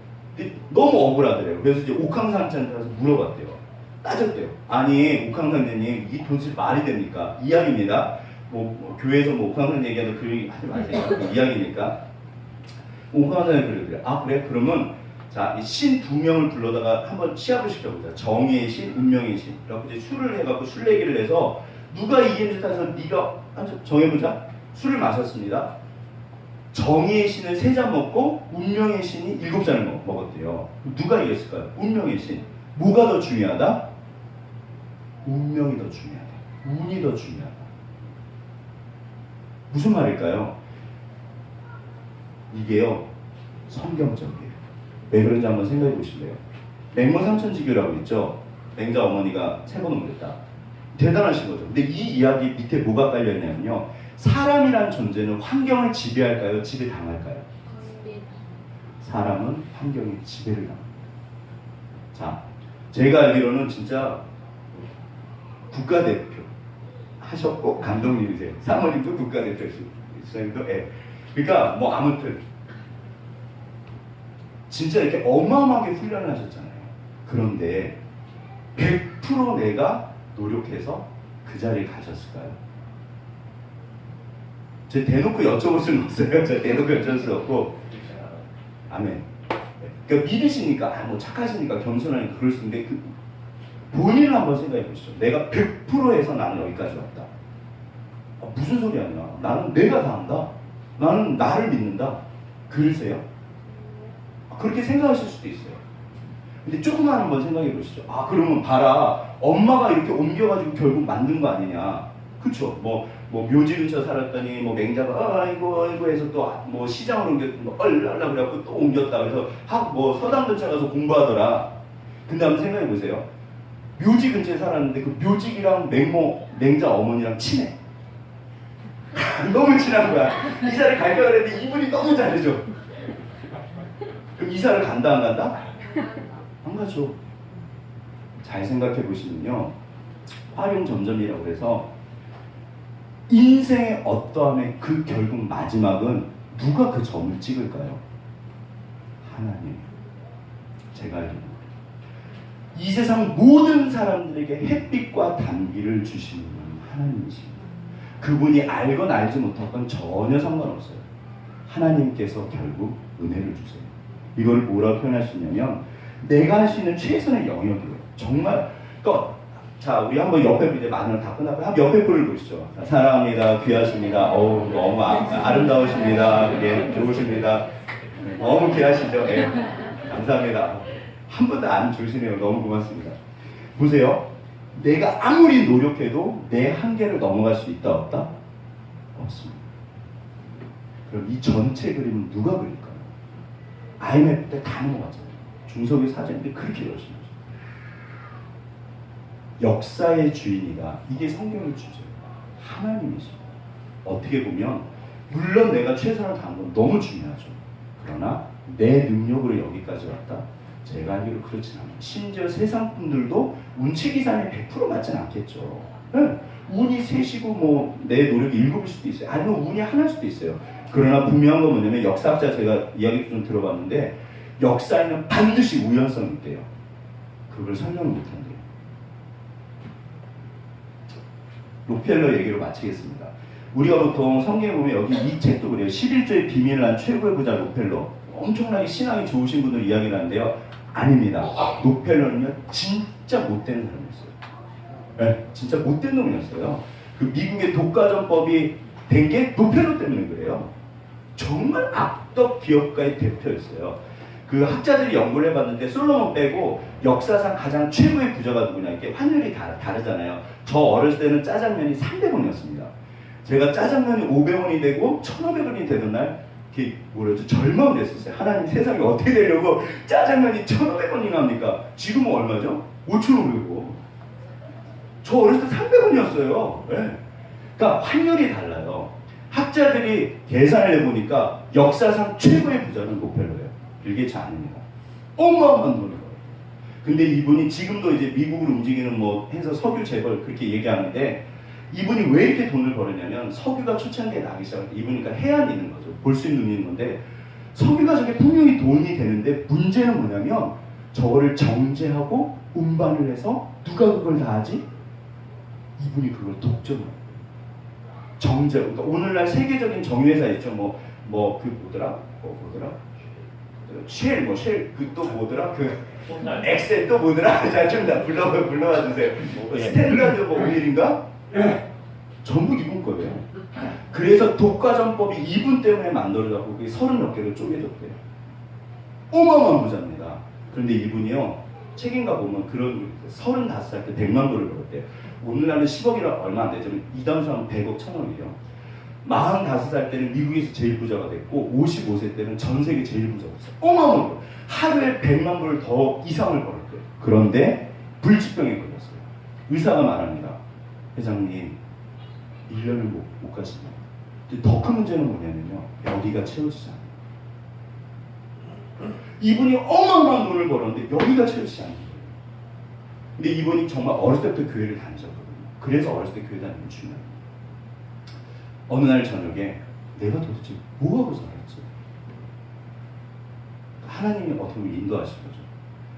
너무 억울하더래요. 그래서 이제 옥황상제한테 가서 물어봤대요. 따졌대요. 아니 옥황상제님, 이 도대체 말이 됩니까? 이야기입니다. 뭐 교회에서 뭐 옥황상제 얘기하는 그 얘기 하지 마세요. 이야기니까. 오간을 그려드려. 아 그래? 그러면 자, 이 신 두 명을 불러다가 한번 시합을 시켜보자. 정의의 신, 운명의 신. 그래갖고 이제 술을 해갖고 술래기를 해서 누가 이기는지 따라서 네가 정해보자. 술을 마셨습니다. 정의의 신을 3잔 먹고 운명의 신이 7잔을 먹었대요. 누가 이겼을까요? 운명의 신. 뭐가 더 중요하다? 운명이 더 중요하다. 운이 더 중요하다. 무슨 말일까요? 이게요, 성경적이에요. 왜 그런지 한번 생각해 보실래요? 맹모 삼천지교라고 있죠? 맹자 어머니가 3번 옮겼다. 대단하신 거죠. 근데 이 이야기 밑에 뭐가 깔려있냐면요, 사람이란 존재는 환경을 지배할까요? 지배당할까요? 사람은 환경의 지배를 당합니다. 자, 제가 알기로는 진짜 국가대표 하셨고 감독님이세요. 사모님도 국가대표시고 선생님도 예. 그러니까 뭐 아무튼 진짜 이렇게 어마어마하게 훈련을 하셨잖아요. 그런데 100% 내가 노력해서 그 자리에 가셨을까요? 제가 대놓고 여쭤볼 수는 없어요. 제가 대놓고 여쭤볼 수 없고 아멘. 그러니까 믿으시니까 뭐 착하시니까 겸손하니까 그럴 수 있는데 본인을 한번 생각해 보시죠. 내가 100% 해서 나는 여기까지 왔다. 무슨 소리 하냐. 나는 내가 다 한다. 나는 나를 믿는다. 그러세요? 그렇게 생각하실 수도 있어요. 근데 조금만 한번 생각해 보시죠. 아 그러면 봐라. 엄마가 이렇게 옮겨가지고 결국 만든 거 아니냐. 그쵸? 뭐 묘지 근처 살았더니 뭐 맹자가 아이고 해서 또 뭐 시장을 옮겼더니 뭐 얼랄라 그래갖고 또 옮겼다. 그래서 뭐 서당 근처 가서 공부하더라. 근데 한번 생각해 보세요. 묘지 근처에 살았는데 그 묘직이랑 맹자 어머니랑 친해. 너무 친한 거야. 이사를 갈까 그랬는데 이분이 너무 잘해줘. 그럼 이사를 간다 안 간다? 안 가죠. 잘 생각해 보시면요, 활용점점이라고 해서 인생의 어떠함의 그 결국 마지막은 누가 그 점을 찍을까요? 하나님. 제가 알기로 이 세상 모든 사람들에게 햇빛과 단비를 주시는 분은 하나님이십니다. 그분이 알건 알지 못하건 전혀 상관없어요. 하나님께서 결국 은혜를 주세요. 이걸 뭐라고 표현할 수 있냐면 내가 할 수 있는 최선의 영역이에요. 정말. 그러니까 자, 우리 한번 옆에 이제 만원 다 끝나고 한번 옆에 분을 보시죠. 사랑합니다. 귀하십니다. 어우 너무 아름다우십니다. 예, 좋으십니다. 너무 귀하시죠. 예, 감사합니다. 한 번도 안 주시네요. 너무 고맙습니다. 보세요. 내가 아무리 노력해도 내 한계를 넘어갈 수 있다 없다? 없습니다. 그럼 이 전체 그림은 누가 그릴까요? IMF 때 다 넘어갔잖아요. 중소기업 사장님들이 그렇게 열심히 했어요. 역사의 주인이다. 이게 성경의 주제예요. 하나님이십니다. 어떻게 보면 물론 내가 최선을 다한 건 너무 중요하죠. 그러나 내 능력으로 여기까지 왔다? 제가 알기로 그렇진 않아요. 심지어 세상 분들도 운치 기산에 100% 맞진 않겠죠. 네. 운이 셋이고 뭐 내 노력이 7일 수도 있어요. 아니면 운이 하나일 수도 있어요. 그러나 분명한 건 뭐냐면 역사학자 제가 이야기 좀 들어봤는데 역사에는 반드시 우연성이 있대요. 그걸 설명을 못한대요. 록펠러 얘기로 마치겠습니다. 우리가 보통 성경에 보면 여기 이 책도 그래요. 11조의 비밀을 한 최고의 부자 록펠러. 엄청나게 신앙이 좋으신 분들 이야기를 하는데요. 아닙니다. 록펠러는요 진짜 못된 사람이었어요. 네, 진짜 못된 놈이었어요. 그 미국의 독과점법이 된 게 록펠러 때문에 그래요. 정말 악덕 기업가의 대표였어요. 그 학자들이 연구를 해봤는데 솔로몬 빼고 역사상 가장 최고의 부자가 누구냐. 이게 환율이 다르잖아요. 저 어렸을 때는 짜장면이 300원이었습니다. 제가 짜장면이 500원이 되고 1,500원이 되던 날 이렇게 뭐라죠? 절망을 했었어요. 하나님 세상이 어떻게 되려고 짜장면이 1,500원이나 합니까? 지금은 얼마죠? 5,500원. 저 어렸을 때 300원이었어요. 네. 그러니까 환율이 달라요. 학자들이 계산을 해보니까 역사상 최고의 부자는 록펠러예요. 빌게이츠 아닙니다. 어마어마한 돈을 벌어요. 근데 이분이 지금도 이제 미국을 움직이는 뭐 해서 석유 재벌 그렇게 얘기하는데 이분이 왜 이렇게 돈을 벌었냐면 석유가 초창기에 나기 시작할 때 이분이니까 해안이 있는 거죠. 볼 수 있는 눈이 있는 건데 석유가 저게 분명히 돈이 되는데 문제는 뭐냐면 저거를 정제하고 운반을 해서 누가 그걸 다 하지? 이분이 그걸 독점을 정제. 그러니까 오늘날 세계적인 정유회사 있죠. 그 뭐더라? 뭐더라? 쉘또 뭐더라? 그 엑셀 또 뭐더라? 자, 좀 다 불러와 주세요. 스탠다드 뭐 오일인가? 전부 이분 거예요. 그래서 독과점법이 이분 때문에 만들어졌고 그게 30몇 개로 쪼개졌대요. 어마어마한 부자입니다. 그런데 이분이요, 책인가 보면 그런 35살 때 100만 불을 벌었대요. 오늘날은 10억이라 얼마 안 되지만 이 당시 하면 100억 1000억이요. 45살 때는 미국에서 제일 부자가 됐고 55세 때는 전 세계 제일 부자가 됐어요. 어마어마한 거. 하루에 100만 불 더 이상을 벌었대요. 그런데 불치병에 걸렸어요. 의사가 말합니다. 회장님 1년을 못 가시네요. 더 큰 문제는 뭐냐면요, 여기가 채워지지 않아요. 이분이 어마어마한 돈을 벌었는데 여기가 채워지지 않는 거예요. 근데 이분이 정말 어렸을 때부터 교회를 다니셨거든요. 그래서 어렸을 때 교회 다니는 중요해요. 어느 날 저녁에 내가 도대체 뭐하고 살았지? 하나님이 어떻게 보면 인도하신 거죠.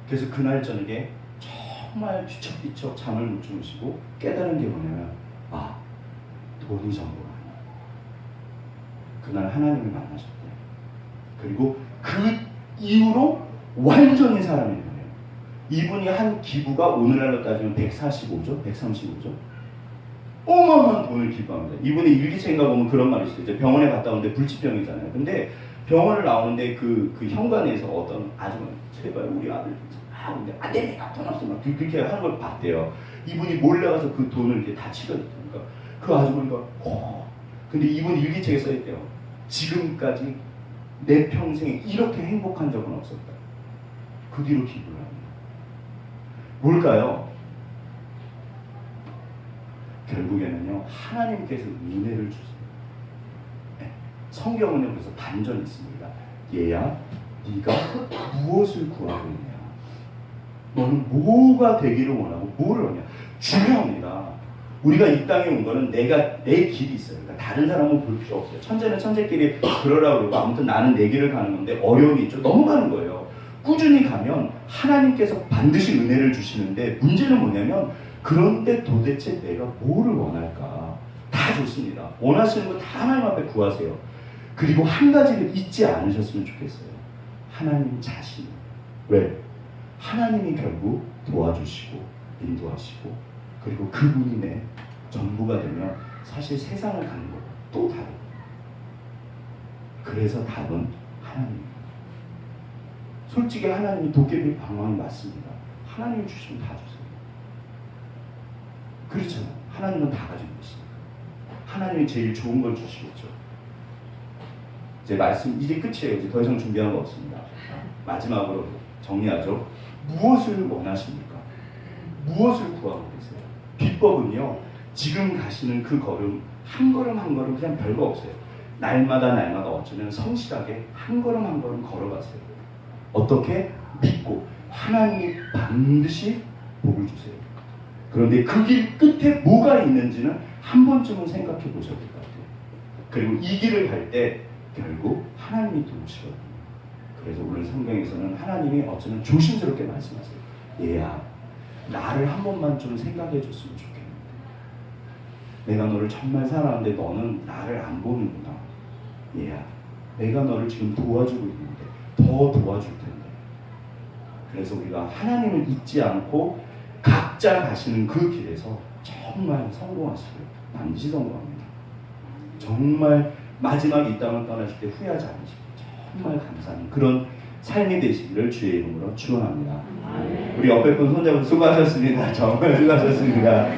그래서 그날 저녁에 정말 뒤척뒤척 잠을 못 주무시고 깨달은 게 뭐냐면, 아, 돈이 전부가 아니야. 그날 하나님을 만나셨대요. 그리고 그 이후로 완전히 사람이 되네요. 이분이 한 기부가 오늘날로 따지면 145조, 135조. 어마어마한 돈을 기부합니다. 이분의 일기책인가 보면 그런 말이 있어요. 이제 병원에 갔다 오는데 불치병이잖아요. 근데 병원을 나오는데 그 현관에서 어떤 아주머니, 제발 우리 아들 근데 안 돼, 내가 돈 없어 막 그렇게 하는 걸 봤대요. 이분이 몰래 가서 그 돈을 이렇게 다 치러줬다니까. 그 아주머니가 근데 이분 일기책에 써있대요. 지금까지 내 평생에 이렇게 행복한 적은 없었다. 그 뒤로 기부를 합니다. 뭘까요? 결국에는요, 하나님께서 은혜를 주세요. 네. 성경은요, 그래서 반전이 있습니다. 얘야, 네가 무엇을 구하고 있냐? 너는 뭐가 되기를 원하고 뭘 원하냐? 중요합니다. 우리가 이 땅에 온 거는 내 길이 있어요. 그러니까 다른 사람은 볼 필요 없어요. 천재는 천재끼리 그러라고 그러고 아무튼 나는 내 길을 가는 건데 어려움이 있죠. 넘어가는 거예요. 꾸준히 가면 하나님께서 반드시 은혜를 주시는데 문제는 뭐냐면, 그런데 도대체 내가 뭐를 원할까? 다 좋습니다. 원하시는 거 다 하나님 앞에 구하세요. 그리고 한 가지를 잊지 않으셨으면 좋겠어요. 하나님 자신. 왜? 하나님이 결국 도와주시고 인도하시고 그리고 그분이 내 전부가 되면 사실 세상을 가는 거 또 다르고. 그래서 답은 하나님입니다. 솔직히 하나님이 도깨비 방황이 맞습니다. 하나님이 주시면 다 주세요. 그렇잖아요. 하나님은 다 가지고 계시니까. 하나님이 제일 좋은 걸 주시겠죠. 제 말씀 이제 끝이에요. 이제 더 이상 준비한 거 없습니다. 마지막으로 정리하죠. 무엇을 원하십니까? 무엇을 구하고 계세요? 비법은요, 지금 가시는 그 걸음 한 걸음 한 걸음 그냥 별거 없어요. 날마다 어쩌면 성실하게 한 걸음 한 걸음 걸어가세요. 어떻게? 믿고 하나님이 반드시 복을 주세요. 그런데 그 길 끝에 뭐가 있는지는 한 번쯤은 생각해 보셔야 될 것 같아요. 그리고 이 길을 갈 때 결국 하나님이 도우시거든요. 그래서 오늘 성경에서는 하나님이 어쩌면 조심스럽게 말씀하세요. 얘야, 나를 한 번만 좀 생각해 줬으면 좋겠는데. 내가 너를 정말 사랑하는데 너는 나를 안 보는구나. 얘야, 내가 너를 지금 도와주고 있는데 더 도와줄 텐데. 그래서 우리가 하나님을 잊지 않고 각자 가시는 그 길에서 정말 성공하시길, 반드시 성공합니다. 정말 마지막 이 땅을 떠나실 때 후회하지 않으시고 정말 감사한 그런 삶이 되시기를 주의 이름으로 축원합니다. 우리 옆에 분 손잡고 수고하셨습니다. 정말 수고하셨습니다.